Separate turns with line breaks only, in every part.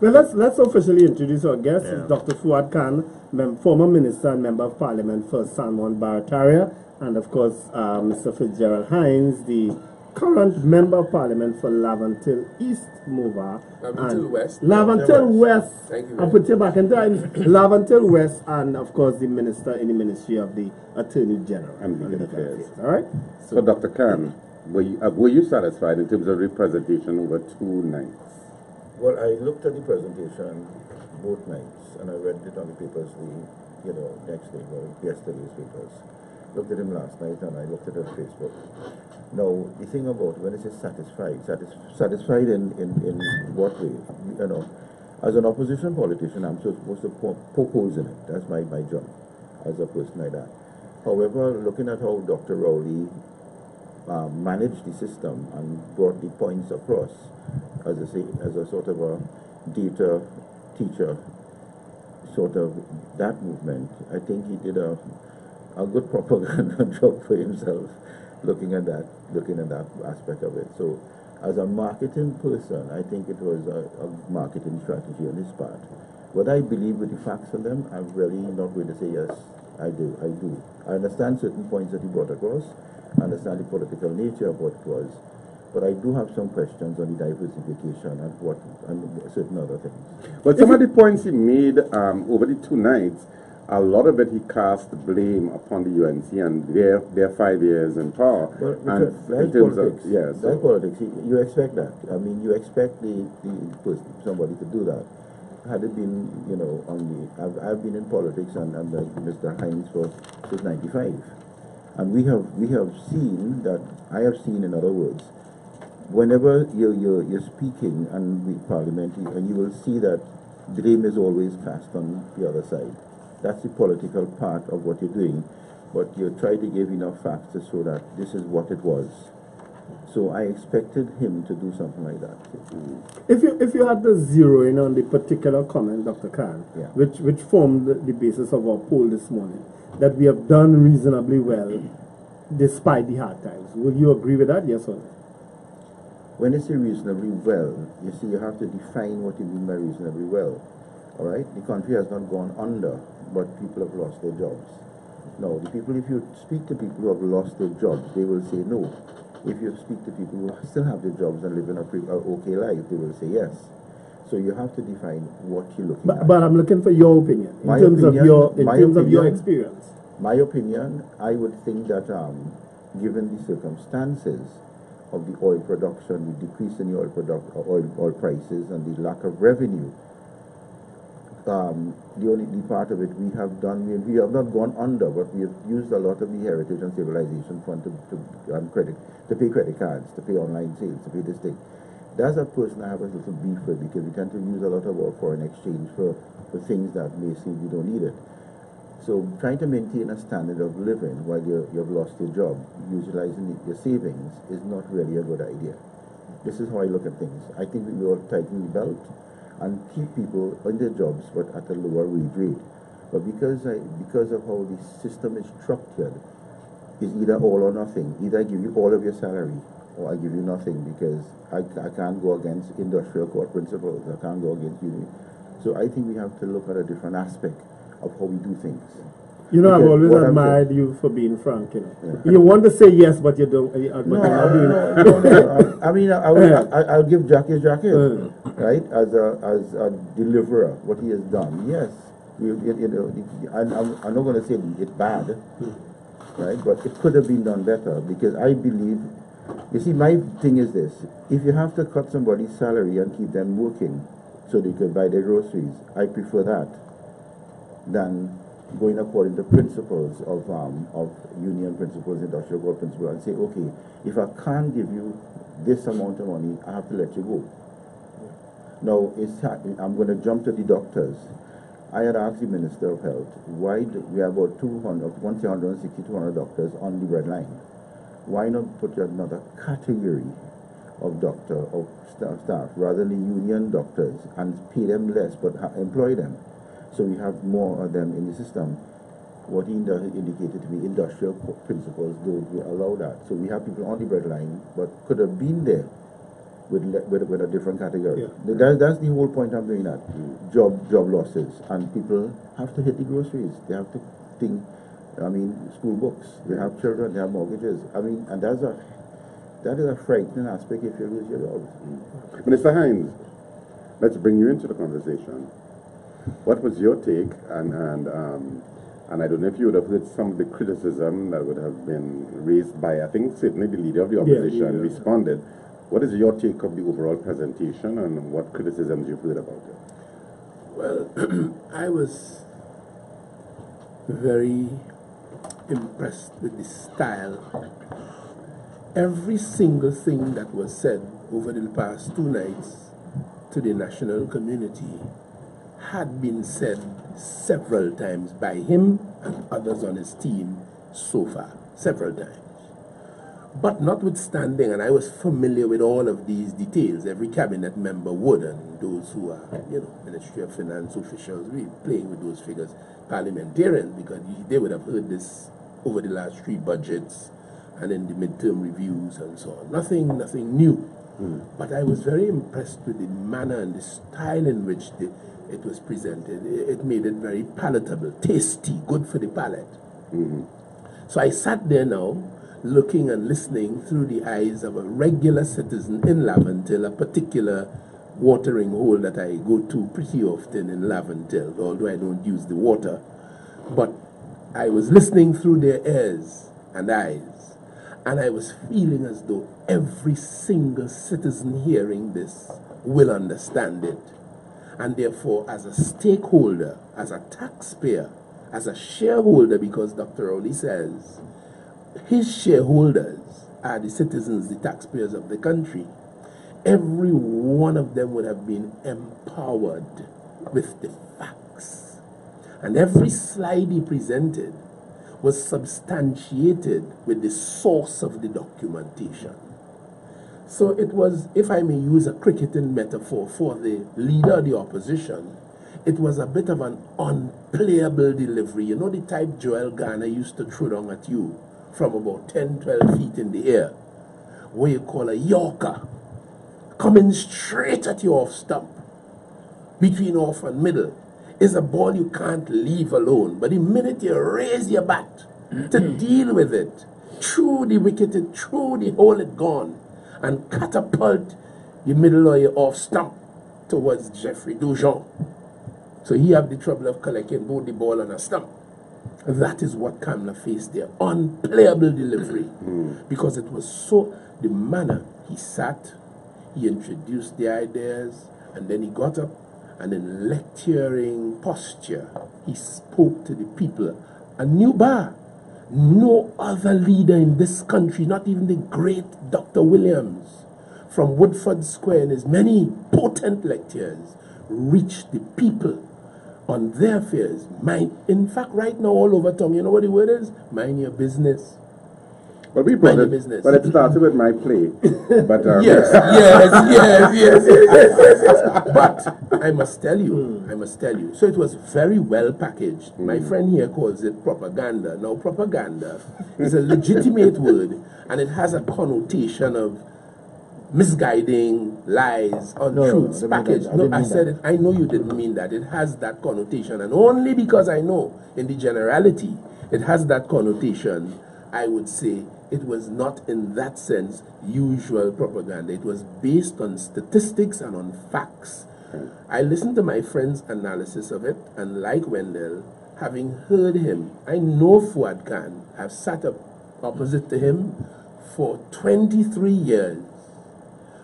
Well, let's officially introduce our guest. Yeah. Dr. Fuad Khan, former Minister and Member of Parliament for Sanmon Barataria, and of course Mr. Fitzgerald Hinds, the current Member of Parliament for Lavantil East Mover.
Lavantil West.
Lavantil West.
Thank you.
I'll put you back in time. Lavantil West, and of course the Minister in the Ministry of the Attorney General.
And Legal Affairs.
All right?
So Dr. Khan, were you satisfied in terms of representation over 2 nights?
Well, I looked at the presentation both nights, and I read it on the papers next day, or yesterday's papers. Looked at him last night, and I looked at it on Facebook. Now, the thing about when it says satisfied in what way? You know, as an opposition politician, I'm supposed to poke holes in it. That's my job as a person like that. However, looking at how Dr. Rowley managed the system and brought the points across, as a sort of a data teacher, sort of that movement, I think he did a good propaganda job for himself, looking at that aspect of it. So, as a marketing person, I think it was a marketing strategy on his part. What I believe with the facts on them, I'm really not going to say yes. I do. I understand certain points that he brought across. I understand the political nature of what it was. But I do have some questions on the diversification and certain other things.
But some of the points he made over the 2 nights, a lot of it he cast blame upon the UNC and their 5 years in power.
Well, in terms politics, that's politics. You expect that. I mean, you expect somebody to do that. Had it been, I've been in politics and Mr. Hinds since '95, and we have seen that. I have seen, in other words, whenever you're speaking and with Parliament, and you will see that blame is always cast on the other side. That's the political part of what you're doing, but you try to give enough facts to show that this is what it was. So I expected him to do something like that.
If you had to zero in on the particular comment, Dr. Khan,
yeah,
which formed the basis of our poll this morning, that we have done reasonably well despite the hard times, would you agree with that, yes or no?
When you say reasonably well, you see, you have to define what you mean by reasonably well. All right? The country has not gone under, but people have lost their jobs. No, if you speak to people who have lost their jobs, they will say no. If you speak to people who still have their jobs and live in a okay life, they will say yes. So you have to define what you're looking at.
But I'm looking for your opinion, in terms of your experience.
My opinion, I would think that given the circumstances of the oil production, the decrease in the oil prices, and the lack of revenue, the only part of it we have not gone under, but we have used a lot of the Heritage and Civilization Fund to pay credit cards, to pay online sales, to pay this thing. That's a person I have a little beef with, because we tend to use a lot of our foreign exchange for things that may seem we don't need it. So trying to maintain a standard of living while you've lost your job, utilizing your savings, is not really a good idea. This is how I look at things. I think we ought to tighten the belt and keep people on their jobs, but at a lower wage rate. But because of how the system is structured, it's either all or nothing. Either I give you all of your salary, or I give you nothing, because I can't go against industrial court principles. I can't go against union. So I think we have to look at a different aspect of how we do things.
You know, I've always admired you for being frank. Yeah. You want to say yes, but you don't.
No. I mean, I'll give Jack his jacket, right? As a deliverer, what he has done. Yes, I'm not going to say it's bad, right? But it could have been done better, because I believe. You see, my thing is this: if you have to cut somebody's salary and keep them working so they could buy their groceries, I prefer that than going according to principles of union principles, industrial court principles, and say, okay, if I can't give you this amount of money, I have to let you go. Now, I'm going to jump to the doctors. I had asked the Minister of Health, why we have about 160, 200 doctors on the red line. Why not put another category of staff rather than union doctors and pay them less but employ them. So we have more of them in the system. What he indicated to me, industrial principles don't allow that. So we have people on the bread line but could have been there with a different category. Yeah. That's the whole point I'm doing that. Job losses, and people have to hit the groceries. They have to think. School books. They have children. They have mortgages. And that is a frightening aspect if you lose your job.
Minister Hinds, let's bring you into the conversation. What was your take? And I don't know if you would have heard some of the criticism that would have been raised by, I think, certainly the leader of the opposition responded. What is your take of the overall presentation, and what criticisms you've heard about it?
Well, I was very impressed with the style. Every single thing that was said over the past 2 nights to the national community had been said several times by him and others on his team so far, several times. But notwithstanding, and I was familiar with all of these details, every cabinet member would, and those who are, Ministry of Finance officials, we playing with those figures, parliamentarians, because they would have heard this over the last 3 budgets and in the midterm reviews and so on. Nothing new. But I was very impressed with the manner and the style in which it was presented. It made it very palatable, tasty, good for the palate. So I sat there now, looking and listening through the eyes of a regular citizen in Laventille, a particular watering hole that I go to pretty often in Laventille, although I don't use the water. But I was listening through their ears and eyes, and I was feeling as though every single citizen hearing this will understand it. And therefore, as a stakeholder, as a taxpayer, as a shareholder, because Dr. Rowley says, his shareholders are the citizens, the taxpayers of the country. Every one of them would have been empowered with the facts. And every slide he presented was substantiated with the source of the documentation. So it was, if I may use a cricketing metaphor for the leader of the opposition, it was a bit of an unplayable delivery. You know the type Joel Garner used to throw down at you from about 10, 12 feet in the air, what you call a Yorker, coming straight at you off stump, between off and middle, is a ball you can't leave alone. But the minute you raise your bat to deal with it, through the wicket, through the hole it gone, and catapult your middle or your off stump towards Jeffrey Dujon. So he have the trouble of collecting both the ball and a stump. That is what Kamla faced there. Unplayable delivery. Because it was so, the manner he sat, he introduced the ideas, and then he got up, and in lecturing posture, he spoke to the people. A new bar. No other leader in this country, not even the great Dr. Williams, from Woodford Square in his many potent lectures, reached the people on their affairs. In fact, right now all over town, you know what the word is? Mind your business.
Well, we brought it, well, it started with my play. But
yes. But I must tell you, so it was very well packaged. My friend here calls it propaganda. Now, propaganda is a legitimate word, and it has a connotation of misguiding, lies, untruths, packaged. No, I said it. I know you didn't mean that. It has that connotation, and only because I know in the generality it has that connotation, I would say it was not in that sense usual propaganda. It was based on statistics and on facts. I listened to my friend's analysis of it, and like Wendell, having heard him, I know Fuad Khan. I've sat up opposite to him for 23 years.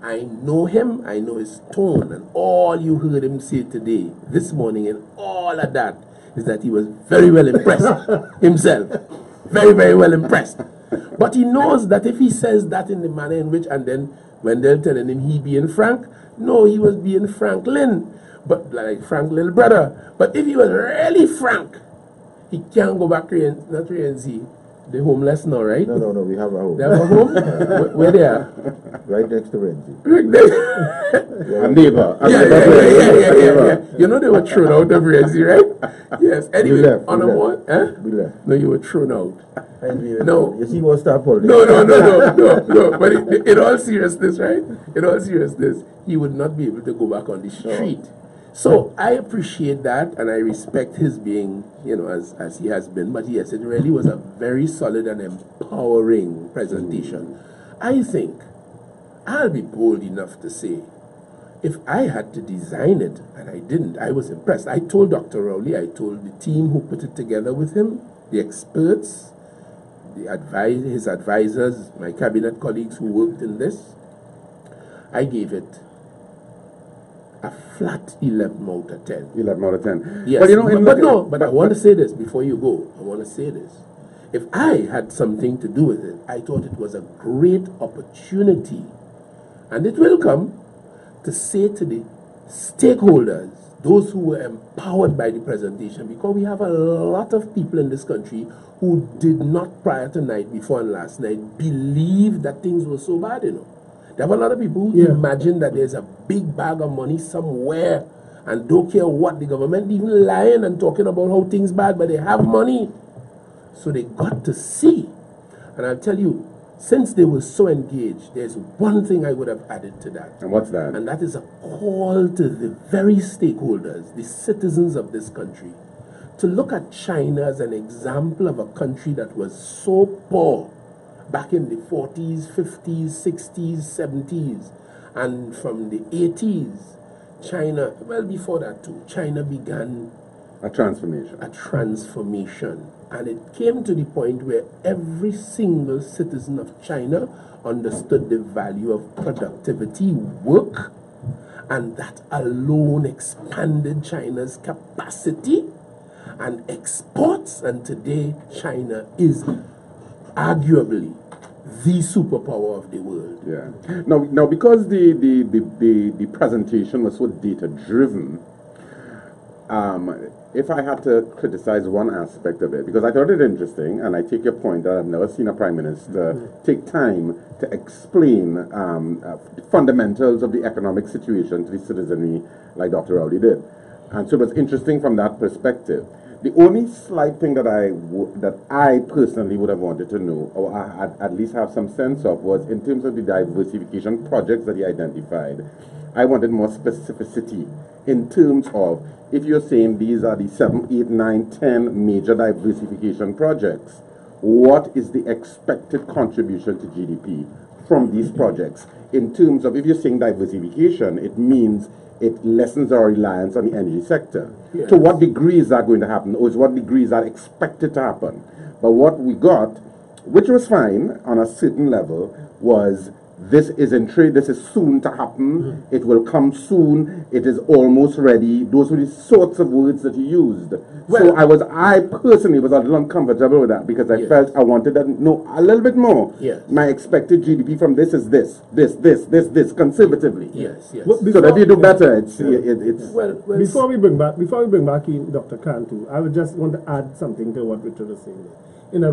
I know him, I know his tone, and all you heard him say today, this morning, and all of that, is that he was very well impressed himself. Very, very well impressed. But he knows that if he says that in the manner in which, and then when they're telling him he being frank, no, he was being Franklin, but like Frank little brother. But if he was really frank, he can't go back to They're homeless now, right?
No, we have a home.
They have a home? Where they are?
Right next to Renzi.
A neighbor.
Yeah. You know they were thrown out of Renzi, right? Yes. Anyway,
left,
on
we
a
left.
what? Huh?
We left.
No, you were thrown out. No.
You see what start politics?
No. But in all seriousness, right? In all seriousness, he would not be able to go back on the street. No. So I appreciate that, and I respect his being, as he has been. But yes, it really was a very solid and empowering presentation. I think I'll be bold enough to say, if I had to design it, and I didn't, I was impressed. I told Dr. Rowley, I told the team who put it together with him, the experts, his advisors, my cabinet colleagues who worked in this, I gave it a flat 11 out of 10.
11 out of 10.
Yes, but I want to say this before you go. I want to say this. If I had something to do with it, I thought it was a great opportunity, and it will come, to say to the stakeholders, those who were empowered by the presentation, because we have a lot of people in this country who did not, prior to night before and last night, believe that things were so bad, There are a lot of people who imagine that there's a big bag of money somewhere and don't care what the government, even lying and talking about how things bad, but they have money. So they got to see. And I'll tell you, since they were so engaged, there's one thing I would have added to that.
And what's that?
And that is a call to the very stakeholders, the citizens of this country, to look at China as an example of a country that was so poor back in the 40s, 50s, 60s, 70s, and from the 80s, China, well before that too, China began
a transformation.
And it came to the point where every single citizen of China understood the value of productivity, work, and that alone expanded China's capacity and exports, and today China is arguably the superpower of the world.
Yeah. Now, because the presentation was so data driven, if I had to criticize one aspect of it, because I thought it interesting, and I take your point that I've never seen a prime minister take time to explain the fundamentals of the economic situation to the citizenry like Dr. Rowley did. And so it was interesting from that perspective. The only slight thing that I personally would have wanted to know, or at least have some sense of, was in terms of the diversification projects that he identified. I wanted more specificity in terms of, if you're saying these are the 7, 8, 9, 10 major diversification projects, what is the expected contribution to GDP from these projects? In terms of, if you're saying diversification, it means it lessens our reliance on the energy sector. Yes. To what degree is that going to happen, or to what degree is that expected to happen? But what we got, which was fine on a certain level, was this is in trade, this is soon to happen, it will come soon, it is almost ready. Those were the sorts of words that he used. Well, so I personally was a little uncomfortable with that, because I felt I wanted to know a little bit more.
Yes.
My expected GDP from this is this, conservatively.
Yes.
Well,
so that you do better, it's
well, before we bring back in Dr. Cantu, I would just want to add something to what Richard was saying.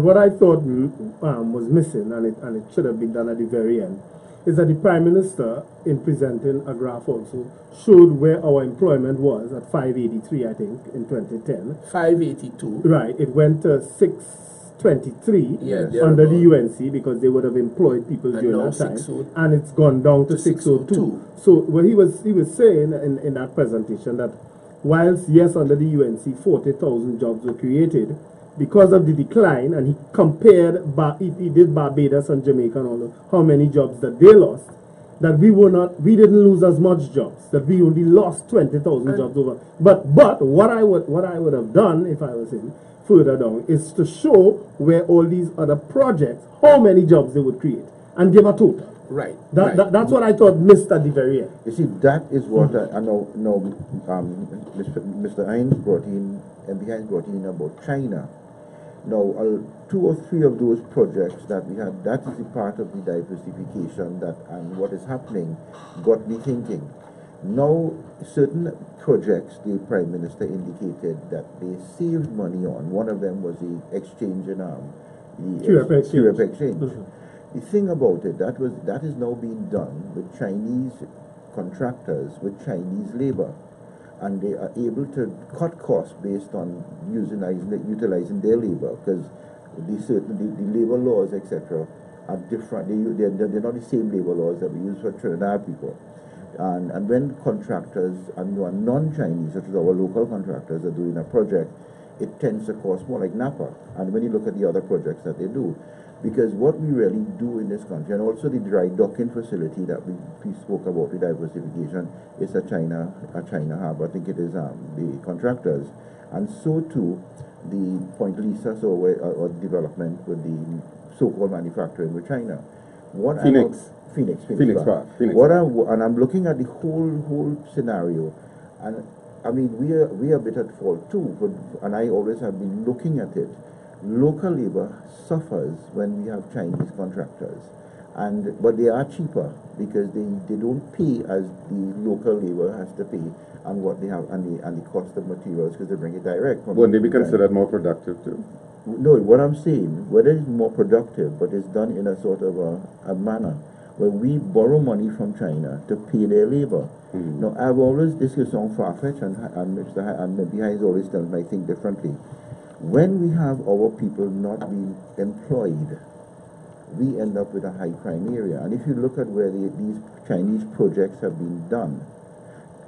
What I thought was missing, and it should have been done at the very end, is that the Prime Minister, in presenting a graph also, showed where our employment was at 583, I think, in 2010.
582.
Right. It went to 623 under the UNC, because they would have employed people during that time. And it's gone down to 602. So what he was saying in that presentation, that whilst, yes, under the UNC, 40,000 jobs were created, because of the decline, and he compared, he did Barbados and Jamaica and all, how many jobs that they lost, that we didn't lose as much jobs, that we only lost 20,000 jobs over. But what I would have done, if I was him, further down, is to show where all these other projects, how many jobs they would create, and give a total.
Right.
That's what I thought missed at the very end.
You see, that is what I know. Mr. Hinds brought in, MB Hinds brought in about China. Now, 2 or 3 of those projects that we had, that is the part of the diversification and what is happening got me thinking. Now, certain projects, the Prime Minister indicated that they saved money on. One of them was the exchange in Europe exchange. The thing about it, that is now being done with Chinese contractors, with Chinese labor, and they are able to cut costs based on utilizing their labor, because the labor laws, etc., are different. They're not the same labor laws that we use for Trinidad people. And when contractors and non-Chinese, such as our local contractors, are doing a project, it tends to cost more, like Napa. And when you look at the other projects that they do, because what we really do in this country, and also the dry docking facility that we spoke about, the diversification, is a China harbor. I think it is the contractors, and so too the Point Lisa or development with the so-called manufacturing with China. Phoenix Park. And I'm looking at the whole scenario, and I mean we are a bit at fault too. And I always have been looking at it. Local labor suffers when we have Chinese contractors, but they are cheaper because they don't pay as the local labor has to pay, and what they have and the cost of materials, because they bring it direct.
Wouldn't they be considered more productive too?
No, what I'm saying, whether it's more productive, but it's done in a sort of a manner where we borrow money from China to pay their labor. Now, I've always, this is on far-fetched, and maybe Hinds always tells me I think differently. When we have our people not being employed, we end up with a high crime area. And if you look at where these Chinese projects have been done,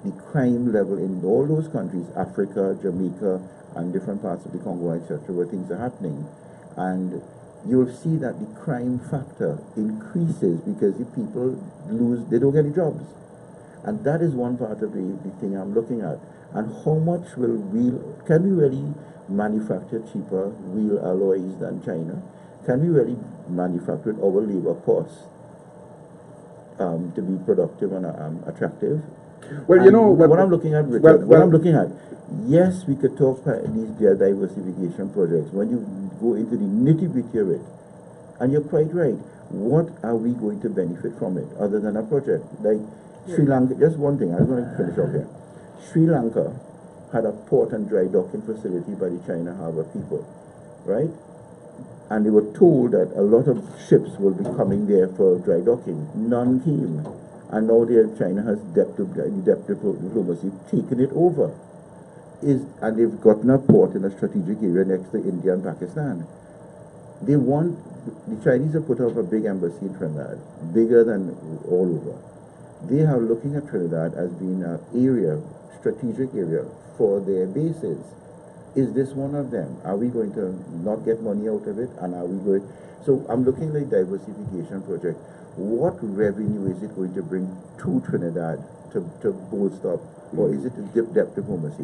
the crime level in all those countries, Africa, Jamaica, and different parts of the Congo, etc., where things are happening, and you'll see that the crime factor increases because the people they don't get any jobs. And that is one part of the thing I'm looking at. And how much can we really manufacture cheaper wheel alloys than China? Can we really manufacture at our labor costs to be productive and attractive?
Well,
and
you know
what I'm looking at, Richard, what I'm looking at, yes, we could talk these diversification projects. When you go into the nitty-gritty of it, and you're quite right, what are we going to benefit from it other than a project? Like Sri Lanka, just one thing, I'm going to finish off here. Sri Lanka had a port and dry docking facility by the China harbor people, right? And they were told that a lot of ships will be coming there for dry docking. None came. And now China has diplomacy taken it over. And they've gotten a port in a strategic area next to India and Pakistan. The Chinese have put up a big embassy in Trinidad, bigger than all over. They are looking at Trinidad as being an strategic area for their bases. Is this one of them? Are we going to not get money out of it? And are we going? So I'm looking at the diversification project. What revenue is it going to bring to Trinidad to bolster up? Or is it a depth diplomacy?